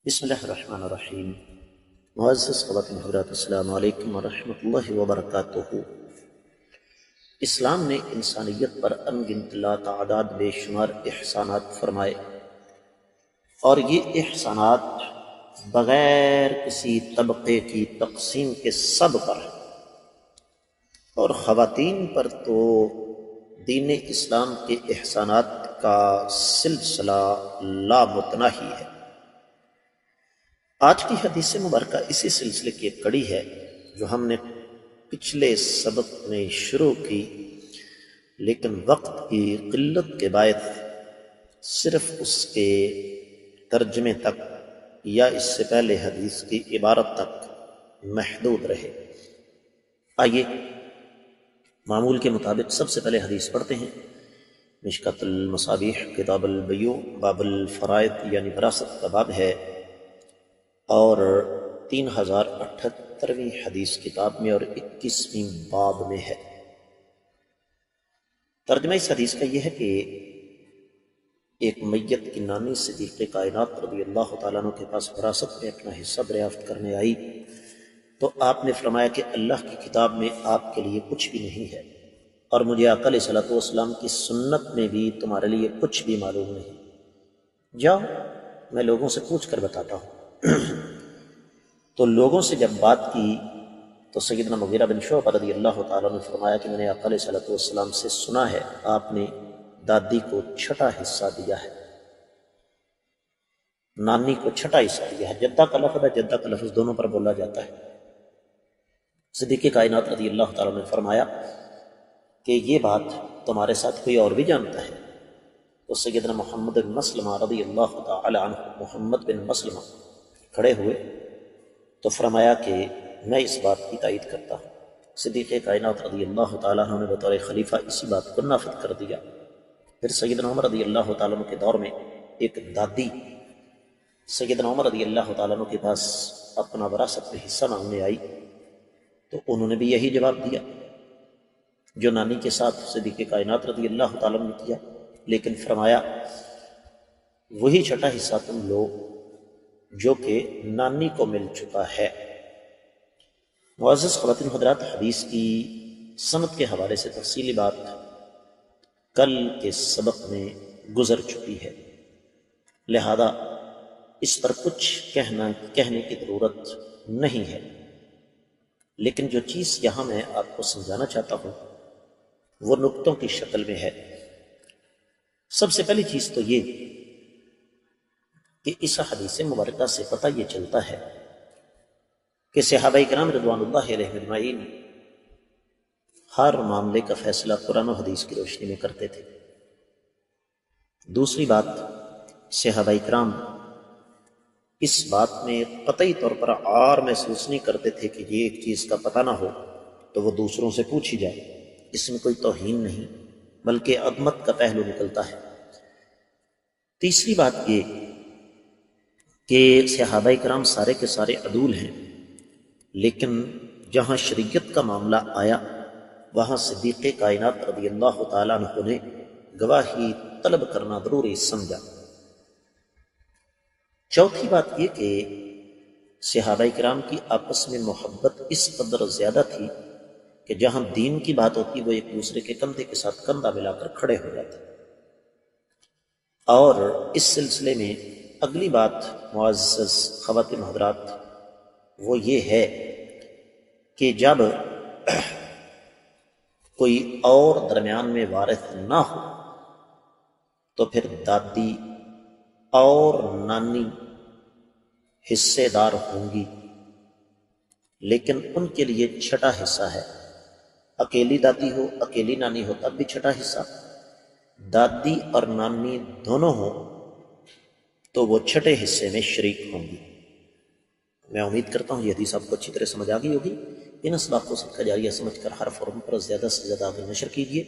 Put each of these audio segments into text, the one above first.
بسم اللہ الرحمن الرحیم۔ معزز خواتین حضرات، السلام علیکم ورحمۃ اللہ وبرکاتہ۔ اسلام نے انسانیت پر ان گنت لا تعداد بے شمار احسانات فرمائے، اور یہ احسانات بغیر کسی طبقے کی تقسیم کے سب پر، اور خواتین پر تو دین اسلام کے احسانات کا سلسلہ لامتناہی ہے۔ آج کی حدیث مبارکہ اسی سلسلے کی ایک کڑی ہے جو ہم نے پچھلے سبق میں شروع کی، لیکن وقت کی قلت کے باعث صرف اس کے ترجمے تک یا اس سے پہلے حدیث کی عبارت تک محدود رہے۔ آئیے معمول کے مطابق سب سے پہلے حدیث پڑھتے ہیں۔ مشکۃ المصابیح کتاب البیوع باب الفرائض یعنی وراثت کا باب ہے، اور 3078ویں حدیث کتاب میں اور 21ویں باب میں ہے۔ ترجمہ اس حدیث کا یہ ہے کہ ایک میت کی نانی صدیق کائنات رضی اللہ تعالیٰ عنہ کے پاس وراثت میں اپنا حصہ دریافت کرنے آئی، تو آپ نے فرمایا کہ اللہ کی کتاب میں آپ کے لیے کچھ بھی نہیں ہے، اور مجھے آقا علیہ الصلوۃ والسلام کی سنت میں بھی تمہارے لیے کچھ بھی معلوم نہیں، جاؤ میں لوگوں سے پوچھ کر بتاتا ہوں۔ تو لوگوں سے جب بات کی تو سیدنا مغیرہ بن شعبہ رضی اللہ تعالیٰ نے فرمایا کہ میں نے آقا علیہ الصلوۃ والسلام سے سنا ہے آپ نے دادی کو چھٹا حصہ دیا ہے، نانی کو چھٹا حصہ دیا ہے۔ جدہ کا لفظ ہے، جدہ کا لفظ دونوں پر بولا جاتا ہے۔ صدیق کائنات رضی اللہ تعالیٰ نے فرمایا کہ یہ بات تمہارے ساتھ کوئی اور بھی جانتا ہے؟ تو سیدنا محمد بن مسلمہ رضی اللہ تعالیٰ عنہ، محمد بن مسلمہ کھڑے ہوئے تو فرمایا کہ میں اس بات کی تائید کرتا ہوں۔ صدیق کائنات رضی اللہ تعالیٰ عنہ نے بطور خلیفہ اسی بات کو نافذ کر دیا۔ پھر سیدنا عمر رضی اللہ تعالیٰ عنہ کے دور میں ایک دادی سیدنا عمر رضی اللہ تعالیٰ عنہ کے پاس اپنا وراثت میں حصہ مانگنے آئی، تو انہوں نے بھی یہی جواب دیا جو نانی کے ساتھ صدیق کائنات رضی اللہ تعالیٰ عنہ نے کیا، لیکن فرمایا وہی چھٹا حصہ تم لو جو کہ نانی کو مل چکا ہے۔ معزز خواتین حضرات، حدیث کی سند کے حوالے سے تفصیلی بات کل کے سبق میں گزر چکی ہے، لہذا اس پر کچھ کہنے کی ضرورت نہیں ہے، لیکن جو چیز یہاں میں آپ کو سمجھانا چاہتا ہوں وہ نقطوں کی شکل میں ہے۔ سب سے پہلی چیز تو یہ کہ اس حدیث مبارکہ سے پتہ یہ چلتا ہے کہ صحابہ کرام رضوان اللہ علیہم اجمعین ہر معاملے کا فیصلہ قرآن و حدیث کی روشنی میں کرتے تھے۔ دوسری بات، صحابہ کرام اس بات میں قطعی طور پر عار محسوس نہیں کرتے تھے کہ یہ ایک چیز کا پتہ نہ ہو تو وہ دوسروں سے پوچھی جائے، اس میں کوئی توہین نہیں بلکہ عظمت کا پہلو نکلتا ہے۔ تیسری بات یہ کہ صحابہ کرام سارے کے سارے عدول ہیں، لیکن جہاں شریعت کا معاملہ آیا وہاں صدیق کائنات رضی اللہ تعالیٰ عنہ نے گواہی طلب کرنا ضروری سمجھا۔ چوتھی بات یہ کہ صحابہ کرام کی آپس میں محبت اس قدر زیادہ تھی کہ جہاں دین کی بات ہوتی وہ ایک دوسرے کے کندھے کے ساتھ کندھا ملا کر کھڑے ہو جاتے۔ اور اس سلسلے میں اگلی بات معزز خواتین حضرات وہ یہ ہے کہ جب کوئی اور درمیان میں وارث نہ ہو تو پھر دادی اور نانی حصے دار ہوں گی، لیکن ان کے لیے چھٹا حصہ ہے۔ اکیلی دادی ہو اکیلی نانی ہو تب بھی چھٹا حصہ، دادی اور نانی دونوں ہوں تو وہ چھٹے حصے میں شریک ہوں گی۔ میں امید کرتا ہوں یہ حدیث آپ کو اچھی طرح سمجھ آ گئی ہوگی۔ ان اسباق کو صدقہ جاریہ سمجھ کر ہر فورم پر زیادہ سے زیادہ آگے نشر کیجیے۔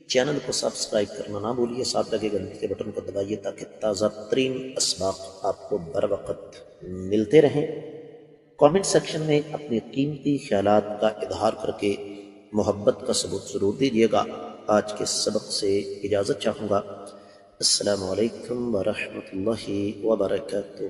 چینل کو سبسکرائب کرنا نہ بھولیے، ساتھ لگے گھنٹی کے بٹن کو دبائیے تاکہ تازہ ترین اسباق آپ کو بر وقت ملتے رہیں۔ کامنٹ سیکشن میں اپنے قیمتی خیالات کا اظہار کر کے محبت کا ثبوت ضرور دیجیے گا۔ آج کے سبق سے اجازت چاہوں گا۔ السلام علیکم ورحمۃ اللہ وبرکاتہ۔